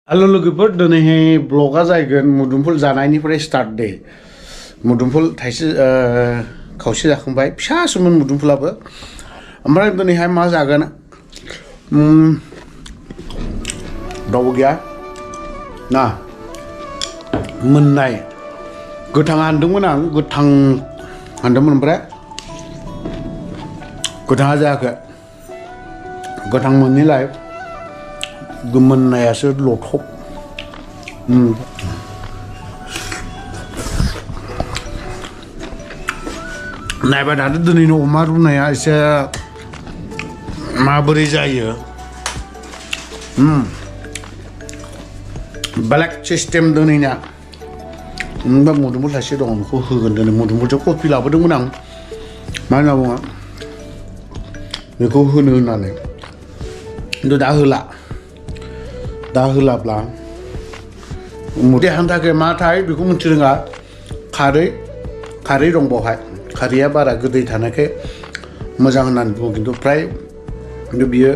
Halo लोगोफोर दिनैहाय ब्लगा जागोन मुदुमफुल जानायनिफ्राय स्टार्ट दे मुदुमफुल थाइसे खावसे जाखांबाय फिसासोमोन मुदुमफुलाबो ओमफ्राय दिनैहाय मा जागोन दाउ गैया ना मोननाय गोथां हानदोंमोन आं गोथां हानदोंमोन ओमफ्राय गोथाङा जायाखै गोथां मोनैलाय गोमोननायासो लथब नायबाय थादो दिनैनि अमा रुनाया एसे माबोरै जायो बेलेग सिस्टेम दिनैना होनबा मुदुमफुल थाइसे दं बेखौ होगोन दिनै मुदुमफुलजों कफि लाबोदोंमोन आं मा होनना बुङो बेखौ होनो होननानै खिन्थु दा होलाब्ला देहानि थाखाय मा थाय बेखौ मिथिरोङा खारै दं बावहाय खारैया बारा गोदै थानायखाय मोजां होननानै बुङो खिन्थु फ्राय बियो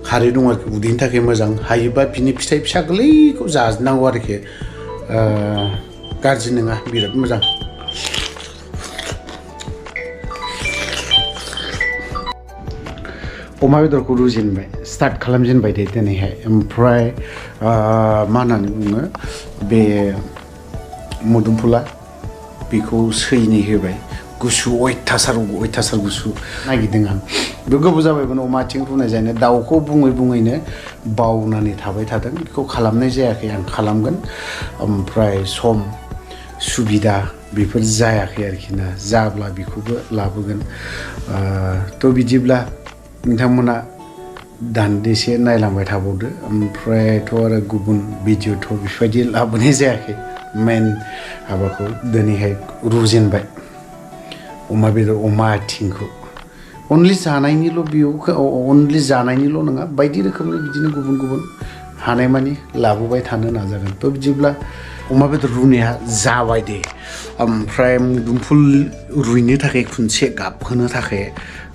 खारै दं आरोखि उदैनि थाखाय मोजां हायोबा बिनि फिथाइ फिसा गोरलैखौ जानांगौ आरोखि गाज्रि नङा बिराद मोजां अमा बेदरखौ रुजेनबाय स्टार्ट खालामजेनबाय दे दिनैहाय ओमफ्राय मा होननानै बुङो बे मुदुमफुला बेखौ सैनै होबाय गुसु अयथासार गुसु नागिरदों आं बे गोबाव जाबायमोन अमा आथिं रुनाय जानो दाउखौ बुङैनो बावनानै थाबाय थादों बेखौ खालामनाय जायाखै आं खालामगोन ओमफ्राय सम सुबिदा बेफोर जायाखै आरोखि ना जाब्ला बेखौबो लाबोगोन थ' बिदिब्ला नोंथांमोना दान्दिसे नायलांबाय थाबावदो ओमफ्रायथ' आरो गुबुन भिडिअ'थ' बेफोरबायदि लाबोनाय जायाखै मेन हाबाखौ दिनैहाय रुजेनबाय अमा बेदर अमा आथिंखौ अनलि जानायनिल' नङा बायदि रोखोमनि बिदिनो गुबुन हानायमानि लाबोबाय थानो नाजागोन थ' बिदिब्ला अमा बेदर रुनाया जाबाय दे ओमफ्राय मुदुमफुल रुइनो थाखाय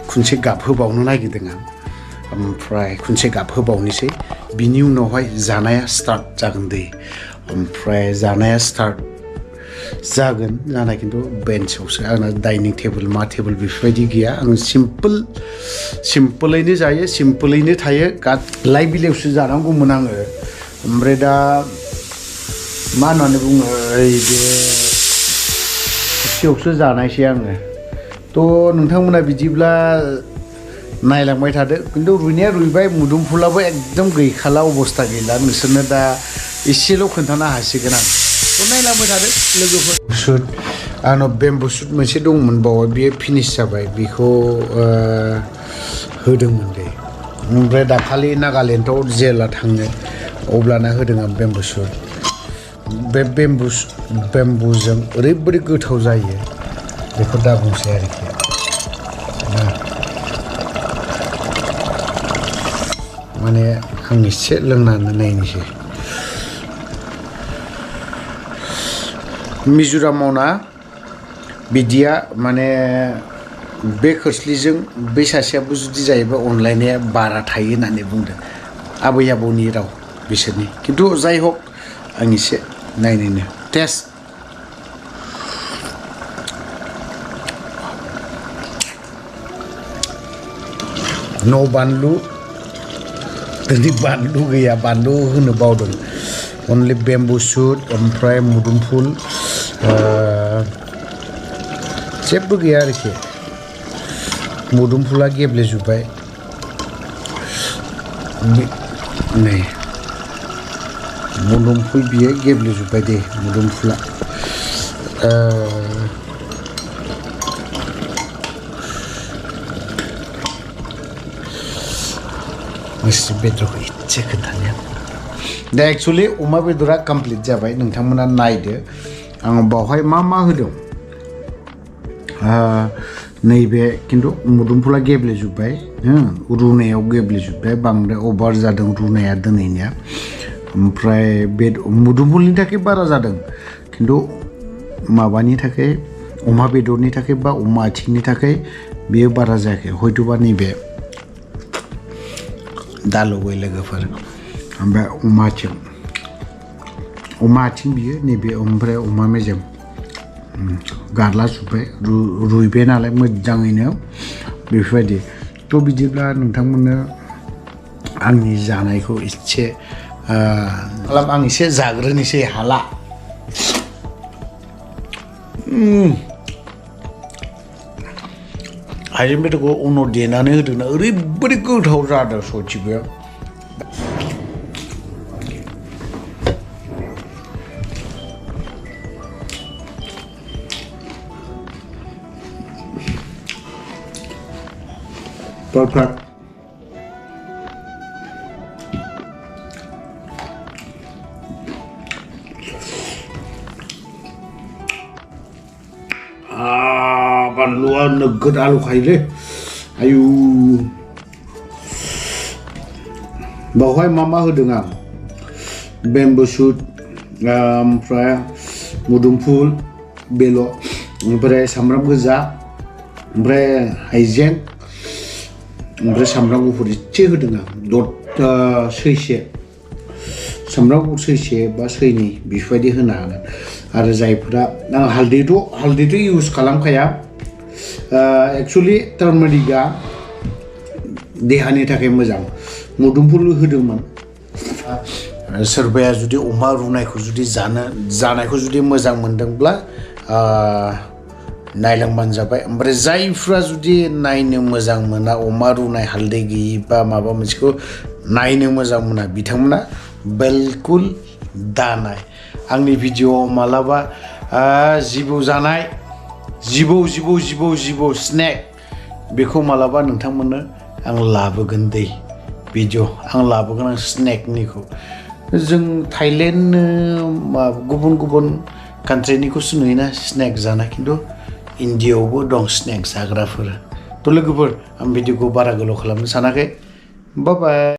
खनसे गाबहोबावनो नागिरदों आं ओमफ्राय खनसे गाबहोबावनोसै बिनि उनावहाय जानाया स्टार्ट जागोन दे ओमफ्राय जानाया स्टार्ट जागोन जानाय खिन्थु बेन्चआवसो आंना डाइनिं टेबोल मा टेबोल बेफोरबायदि गैया आं सिम्पोलैनो जायो सिम्पोलैनो थायो लाइ बिलाइयावसो जानांगौमोन आङो ओमफ्राय दा मा होननानै बुङो बे थोरसियावसो जानायसै आङो थ' नोंथांमोना बिदिब्ला नायलांबाय थादो खिन्थु रुइनाया रुइबाय मुदुमफुलाबो एकदम गैखाला अबस्था गैला नोंसोरनो दा एसेल' खोन्थानो हासिगोन आं थ' नायलांबाय थादो लोगोफोर सुट आंनाव बेम्बु सुट मोनसे दंमोन बावहाय बेयो फिनिश जाबाय बेखौ होदोंमोन दे ओमफ्राय दाखालि नागालेण्डआव जेला थाङो अब्लाना होदों आं बेम्बु सुट बे बेम्बुजों ओरैबायदि गोथाव जायो बेखौ दा बुंसै आरोखि माने आं एसे लोंनानै नायनोसै मिज'रामाव ना बिदिया माने बे खोस्लिजों बै सासेयाबो जुदि जायोबा अनलायनाया बारा थायो होननानै बुंदों आबै आबौनि राव बिसोरनि खिन्थु जाय हक आं एसे नायनोनो टेस्ट न' बानलु दिनै बानलु गैया बानलु होनो बावदों अनलि बेम्बु सुट ओमफ्राय मुदुमफुल जेबो गैया आरोखि मुदुमफुला गेब्लेजोब्बाय नै मुदुमफुल बियो गेब्लेजोब्बाय दे मुदुमफुला बेदरखौ इसे खोन्थानो दा एक्सुवेलि अमा बेदरा कमप्लिट जाबाय नोंथांमोना नायदो आं बावहाय मा होदों नैबे खिन्थु मुदुमफुला गेब्लेजोब्बाय रुनायाव गेब्लेजोब्बाय बांद्राय अभार जादों रुनाया दिनैनिया ओमफ्राय बे मुदुमफुलनि थाखाय बारा जादों खिन्थु माबानि थाखाय अमा बेदरनि थाखाय बा अमा आथिंनि थाखाय बेयो बारा जायाखै हयथ'बा नैबे दालुबै लोगोफोर ओमफ्राय अमा आथिं अमा आथिं बियो नैबे ओमफ्राय अमा मेजेम गारला सुबाय रुइबाय नालाय मोजाङैनो बेफोरबायदि थ' बिदिब्ला नोंथांमोननो आंनि जानायखौ एसे आं एसे जाग्रोनोसै हाला हाइजें बेदरखौ उनाव देनानै होदोंना ओरैबायदि गोथाव जादों सयथिबो perfect बानलुआ नोगोद आलु खायोलै आयु बावहाय मा होदों आं बेम्बु सुट ओमफ्राय मुदुमफुल बेल' ओमफ्राय सामब्राम गोजा ओमफ्राय हाइजें ओमफ्राय सामब्राम गुफुर एसे होदों आं सैसे सामब्राम गुफुर सैसे बा सैनै बेफोरबायदि होनो हागोन आरो जायफोरा आं हालदैथ' इउज खालामखाया एक्चुअलि टार्मारिकआ देहानि थाखाय मोजां मुदुमफुल होदोंमोन सोरबाया जुदि अमा रुनायखौ जुदि जानायखौ जुदि मोजां मोनदोंब्ला नायलांबानो जाबाय ओमफ्राय जायफ्रा जुदि नायनो मोजां मोना अमा रुनाय हालदै गैयि बा माबा मोनसेखौ नायनो मोजां मोना बिथांमोना बिल्कुल दानाय आंनि भिडिअ'आव मालाबा जिबौ जानाय जिबौ स्नेक बेखौ मालाबा नोंथांमोननो आं लाबोगोन दै भिडिअ' आं लाबोगोन आं स्नेकनिखौ जों थाइलेण्ड गुबुन कान्ट्रिनिखौसो नुयोना स्नेक जानाय खिन्थु इन्डियायावबो दं स्नेक जाग्राफोर थ' लोगोफोर आं भिडिअ'खौ बारा गोलाव खालामनो सानाखै बाय बाय